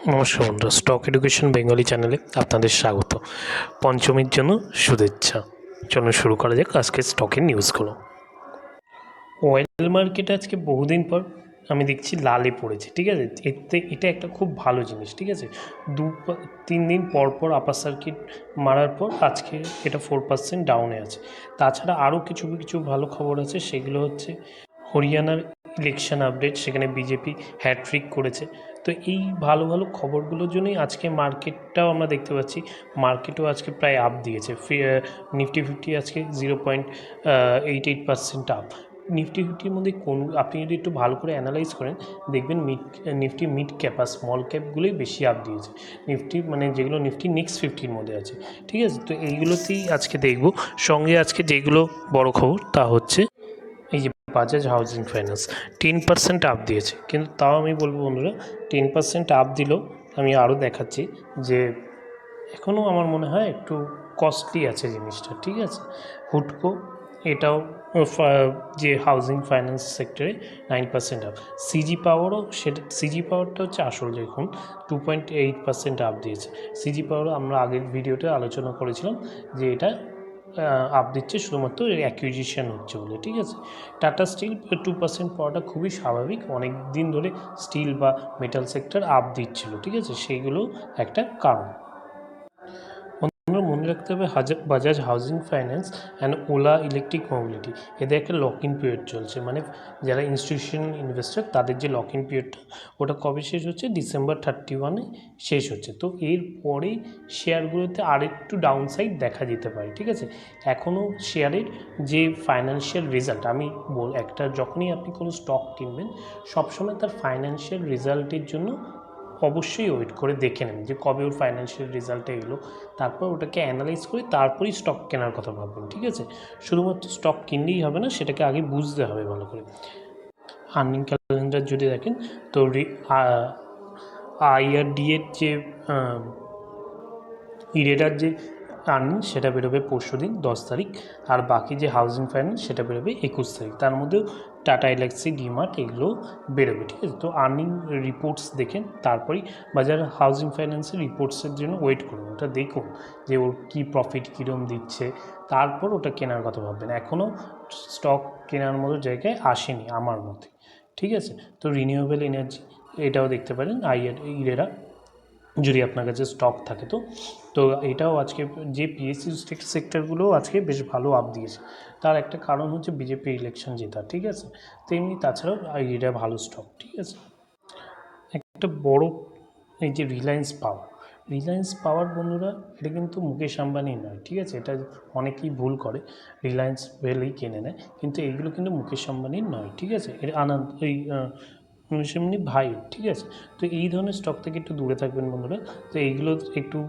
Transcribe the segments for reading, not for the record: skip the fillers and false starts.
নমস্কার বন্ধুরা, stock education Bengali চ্যানেলে আপনাদের স্বাগত। পঞ্চমীর জন্য শুভেচ্ছা। চলুন শুরু করা যাক আজকে স্টকের নিউজগুলো। অয়েল মার্কেট আজকে বহুদিন পর আমি দেখছি লালে পড়েছে, ঠিক আছে। এটা একটা খুব ভালো জিনিস, ঠিক আছে। 3 দিন পর পর আপার সার্কিট মারার পর আজকে এটা 4% ডাউনে আছে। তাছাড়া আরও কিছু কিছু ভালো খবর আছে, সেগুলো হচ্ছে হরিয়ানার ইলেকশন আপডেট, সেখানে বিজেপি হ্যাট্রিক করেছে। তো এই ভালো ভালো খবরগুলোর জন্যই আজকে মার্কেটটাও আমরা দেখতে পাচ্ছি, মার্কেটও আজকে প্রায় আপ দিয়েছে। নিফটি 50 আজকে 0.88% আপ। নিফটি 50-র মধ্যে আপনি যদি একটু ভালো করে অ্যানালাইজ করেন, দেখবেন নিফটি মিড ক্যাপ আর স্মল ক্যাপগুলোই বেশি আপ দিয়েছে। নিফটি মানে যেগুলো নিফটি নেক্সট 50-র মধ্যে আছে, ঠিক আছে। তো এইগুলোতেই আজকে দেখব। সঙ্গে আজকে যেগুলো বড় খবর তা হচ্ছে এই যে বাজাজ হাউজিং ফাইন্যান্স 10% আপ দিয়েছে। কিন্তু তাও আমি বলবো বন্ধুরা, 10% আপ দিলেও আমি আরও দেখাচ্ছি যে এখনও আমার মনে হয় একটু কস্টলি আছে জিনিসটা, ঠিক আছে। হুডকো এটাও যে হাউজিং ফাইন্যান্স সেক্টরে 9% আপ। সিজি পাওয়ারও সিজি পাওয়ারটা হচ্ছে আসল, দেখুন 2.8% আপ দিয়েছে। সিজি পাওয়ারও আমরা আগের ভিডিওতে আলোচনা করেছিলাম যে এটা আপ দিচ্ছে শুধুমাত্র অ্যাকুইজিশন হচ্ছে বলে, ঠিক আছে। টাটা স্টিল 2% পাওয়াটা খুবই স্বাভাবিক, অনেক দিন ধরে স্টিল বা মেটাল সেক্টর আপ দিচ্ছিল, ঠিক আছে। সেইগুলো একটা কারণ। আমরা মনে রাখতে হবে Bajaj housing finance and OLA electric mobility, এদের একটা লক ইন পিরিয়ড চলছে। মানে যারা ইনস্টিটিউশনাল ইনভেস্টর তাদের যে লক ইন পিরিয়ডটা, ওটা কবে শেষ হচ্ছে? ডিসেম্বর 31 শেষ হচ্ছে। তো এর পরেই শেয়ারগুলোতে আরেকটু ডাউনসাইড দেখা যেতে পারে, ঠিক আছে। এখনও শেয়ারের যে ফাইন্যান্সিয়াল রেজাল্ট, যখনই আপনি কোনো স্টক কিনবেন, সবসময় তার ফাইন্যান্সিয়াল রেজাল্টের জন্য অবশ্যই ওয়েট করে দেখে নেন যে কবে ওর ফাইন্যান্সিয়াল রেজাল্টটা এলো, তারপর ওটাকে অ্যানালাইজ করে তারপরেই স্টক কেনার কথা ভাববেন, ঠিক আছে। শুধুমাত্র স্টক কিনলেই হবে না, সেটাকে আগে বুঝতে হবে ভালো করে। আর্নিং ক্যালেন্ডার যদি দেখেন তো আইআরডি এর যে ইরেডার যে আর্নিং সেটা বেরোবে পরশুদিন 10 তারিখ, আর বাকি যে হাউজিং ফাইন্যান্স সেটা বেরোবে 21 তারিখ। তার মধ্যেও টাটা এলআইসি, ডিমার্ট এগুলো বেরোবে, ঠিক আছে। তো আর্নিং রিপোর্টস দেখেন, তারপরেই বাজার হাউজিং ফাইন্যান্সের রিপোর্টসের জন্য ওয়েট করুন। ওটা দেখুন যে ওর কী প্রফিট কীরকম দিচ্ছে, তারপর ওটা কেনার কথা ভাববেন। এখনও স্টক কেনার মতো জায়গায় আসেনি আমার মতে, ঠিক আছে। তো রিনিউয়েবল এনার্জি এটাও দেখতে পারেন, ইরেরা যদি আপনার কাছে স্টক থাকে। তো এটাও আজকে যে পিএসইউ সেক্টরগুলোও আজকে বেশ ভালো আপ দিয়েছে। তার একটা কারণ হচ্ছে বিজেপি ইলেকশন জেতা, ঠিক আছে। তো এমনি তাছাড়াও এটা ভালো স্টক, ঠিক আছে। একটা বড় এই যে রিলায়েন্স পাওয়ার বন্ধুরা, এটা কিন্তু মুকেশ আম্বানি নয়, ঠিক আছে। এটা অনেকেই ভুল করে, রিলায়েন্স ভেলেই কিনে নেয়, কিন্তু এইগুলো কিন্তু মুকেশ আম্বানির নয়, ঠিক আছে। এটা মুকেশ আম্বানির ভাই, ঠিক আছে। তো এই ধরনের স্টক থেকে একটু দূরে থাকবেন বন্ধুরা। তো এইগুলো একটু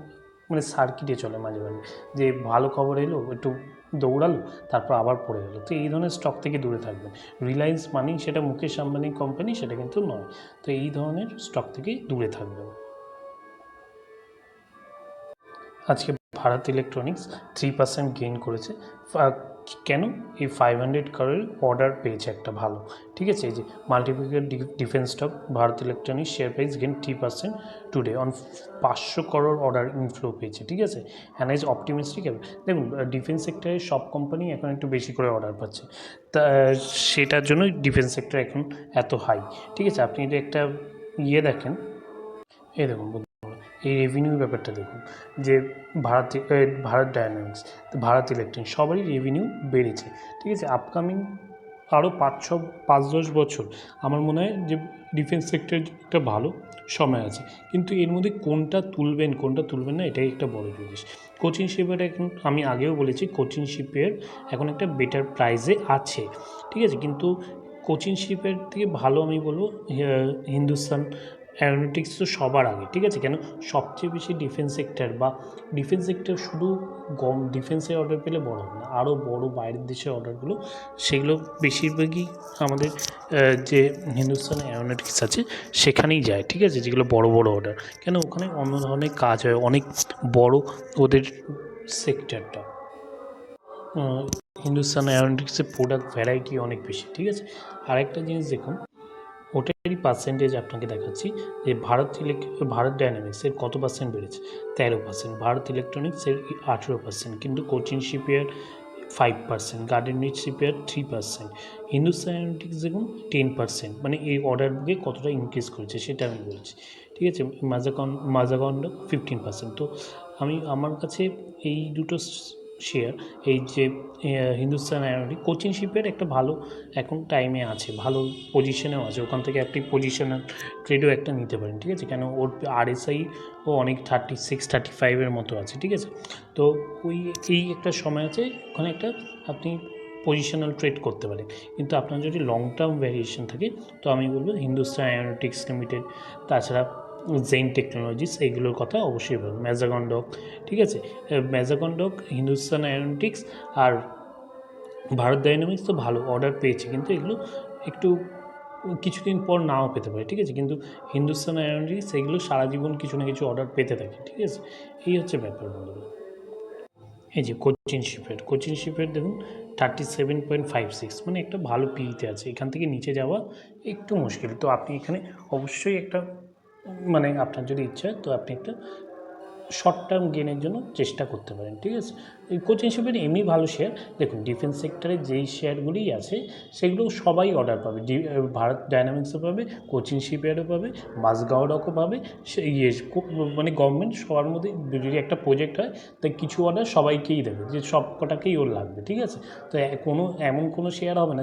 মানে সার্কিটে চলে মাঝে মাঝে, যে ভালো খবর এলো একটু দৌড়ালো, তারপর আবার পড়ে গেলো। তো এই ধরনের স্টক থেকে দূরে থাকবেন। রিলায়েন্স মানেই সেটা মুকেশ আম্বানির কোম্পানি, সেটা কিন্তু নয়। তো এই ধরনের স্টক থেকে দূরে থাকবেন। আজকে ভারত ইলেকট্রনিক্স 3% গেইন করেছে। কেন? এই 500 crore অর্ডার পেয়েছে একটা ভালো, ঠিক আছে। এই যে মাল্টিপ্লিকেট defence stock Bharat electronics share price gain 3% today on 500 crore order inflow পেয়েছে, ঠিক আছে। Analyse optimistic. দেখুন, ডিফেন্স সেক্টরে সব কোম্পানি এখন একটু বেশি করে অর্ডার পাচ্ছে, তা সেটার জন্যই ডিফেন্স সেক্টর এখন এত হাই, ঠিক আছে। আপনি যদি একটা দেখেন, এই দেখুন এই রেভিনিউ ব্যাপারটা দেখুন, যে ভারত ডায়নামিক্স, ভারত ইলেকট্রনিক্স সবারই রেভিনিউ বেড়েছে, ঠিক আছে। আপকামিং আরও 5-10 বছর আমার মনে হয় যে ডিফেন্স সেক্টরের একটা ভালো সময় আছে। কিন্তু এর মধ্যে কোনটা তুলবেন না, এটাই একটা বড় জিনিস। কোচিং শিপের এখন আমি আগেও বলেছি, কোচিং শিপের এখন একটা বেটার প্রাইসে আছে, ঠিক আছে। কিন্তু কোচিং শিপের থেকে ভালো আমি বলবো হিন্দুস্তান অ্যারোনটিক্স তো সবার আগে, ঠিক আছে। কেন? সবচেয়ে বেশি ডিফেন্স সেক্টর শুধু ডিফেন্সের অর্ডার পেলে বড় হবে না, আরও বড় বাইরের দেশের অর্ডারগুলো, সেগুলো বেশিরভাগই আমাদের যে হিন্দুস্তান অ্যারোনটিক্স আছে সেখানেই যায়, ঠিক আছে। যেগুলো বড় অর্ডার, কেন? ওখানে অন্য ধরনের কাজ হয়, অনেক বড় ওদের সেক্টরটা। হিন্দুস্তান অ্যারোনটিক্সের প্রোডাক্ট ভ্যারাইটি অনেক বেশি, ঠিক আছে। আরেকটা জিনিস দেখুন, ওটারই পার্সেন্টেজ আপনাকে দেখাচ্ছি যে ভারত ডায়নামিক্সের কত পার্সেন্ট বেড়েছে, 13%, ভারত ইলেকট্রনিক্সের 18%, কিন্তু Cochin shipyard 5%, garden reach shipyard 3%, Hindustan aeronautics দেখুন 10%, মানে এই অর্ডার বুকে কতটা ইনক্রিজ করেছে সেটা আমি বলছি, ঠিক আছে। মাজাগন্ড 15%। তো আমার কাছে এই দুটো শেয়ার, এই যে হিন্দুস্তান অ্যারোনটিক্স, কোচিন শিপের একটা ভালো এখন টাইমে আছে, ভালো পজিশনেও আছে, ওখান থেকে আপনি পজিশনাল ট্রেডও একটা নিতে পারেন, ঠিক আছে। কেন ওর RSI ও অনেক 36-35-এর মতো আছে, ঠিক আছে। তো এই একটা সময় আছে, ওখানে একটা আপনি পজিশনাল ট্রেড করতে পারেন। কিন্তু আপনার যদি লং টার্ম ভ্যারিয়েশন থাকে তো আমি বলবো হিন্দুস্তান অ্যারোনটিক্স লিমিটেড, তাছাড়া জেন টেকনোলজিস, এইগুলোর কথা অবশ্যই বলুন, ম্যাজাগন্ডক, ঠিক আছে। ম্যাজাগন্ডক, হিন্দুস্তান অ্যারোনটিক্স আর ভারত ডায়নামিক্স তো ভালো অর্ডার পেয়েছে, কিন্তু এগুলো একটু কিছুদিন পর নাও পেতে পারে, ঠিক আছে। কিন্তু হিন্দুস্তান অ্যারোনটিক্স এগুলো সারা জীবন কিছু না কিছু অর্ডার পেতে থাকে, ঠিক আছে। এই হচ্ছে ব্যাপার বন্ধুরা। এই যে কোচিন শিপের দেখুন 37.56, মানে একটা ভালো পিতে আছে, এখান থেকে নিচে যাওয়া একটু মুশকিল। তো আপনি এখানে অবশ্যই একটা, মানে আপনার যদি ইচ্ছা হয় তো আপনি একটা শর্ট টার্ম গেনের জন্য চেষ্টা করতে পারেন, ঠিক আছে। এই কোচিং শিপের এমনি ভালো শেয়ার, দেখুন ডিফেন্স সেক্টরে যেই শেয়ারগুলিই আছে সেগুলো সবাই অর্ডার পাবে, ভারত ডায়নামিক্সও পাবে, কোচিং শিপইয়ার্ডও পাবে, মাঝগাঁওডকও পাবে, সে মানে গভর্নমেন্ট সবার মধ্যে যদি একটা প্রজেক্ট হয় তাই কিছু অর্ডার সবাইকেই দেবে, যে সব কটাকেই ওর লাগবে, ঠিক আছে। তো এমন কোনো শেয়ার হবে না,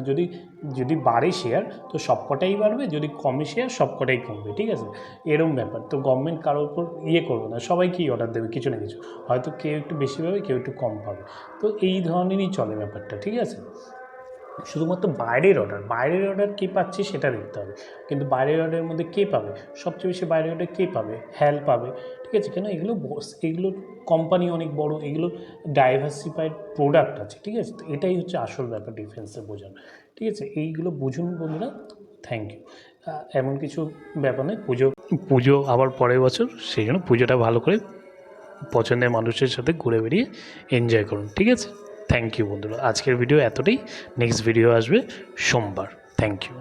যদি বাড়ে শেয়ার তো সব কটাই বাড়বে, যদি কমে শেয়ার সব কটাই কমবে, ঠিক আছে। এরম ব্যাপার। তো গভর্নমেন্ট কারোর উপর করবে না, সবাইকেই অর্ডার দেবে কিছু না কিছু, হয়তো কেউ একটু বেশি পাবে, কেউ একটু কম পাবে। তো এই ধরনেরই চলে ব্যাপারটা, ঠিক আছে। শুধুমাত্র বাইরের অর্ডার কে পাচ্ছে সেটা দেখতে হবে, কিন্তু বাইরের অর্ডারের মধ্যে কে পাবে, সবচেয়ে বেশি বাইরের অর্ডার কে পাবে, হ্যাল পাবে, ঠিক আছে। কেন এগুলো কোম্পানি অনেক বড়, এগুলো ডাইভার্সিফাইড প্রোডাক্ট আছে, ঠিক আছে। তো এটাই হচ্ছে আসল ব্যাপার ডিফেন্সে বোঝানো, ঠিক আছে। এইগুলো বুঝুন বন্ধুরা। Thank you. এমন কিছু ব্যাপার নয়, পুজো আবার পরের বছর, সেই জন্য পুজোটা ভালো করে পছন্দের মানুষের সাথে ঘুরে বেরিয়ে এনজয় করুন, ঠিক আছে। থ্যাংক ইউ বন্ধুরা, আজকের ভিডিও এতটাই, নেক্সট ভিডিও আসবে সোমবার। Thank you.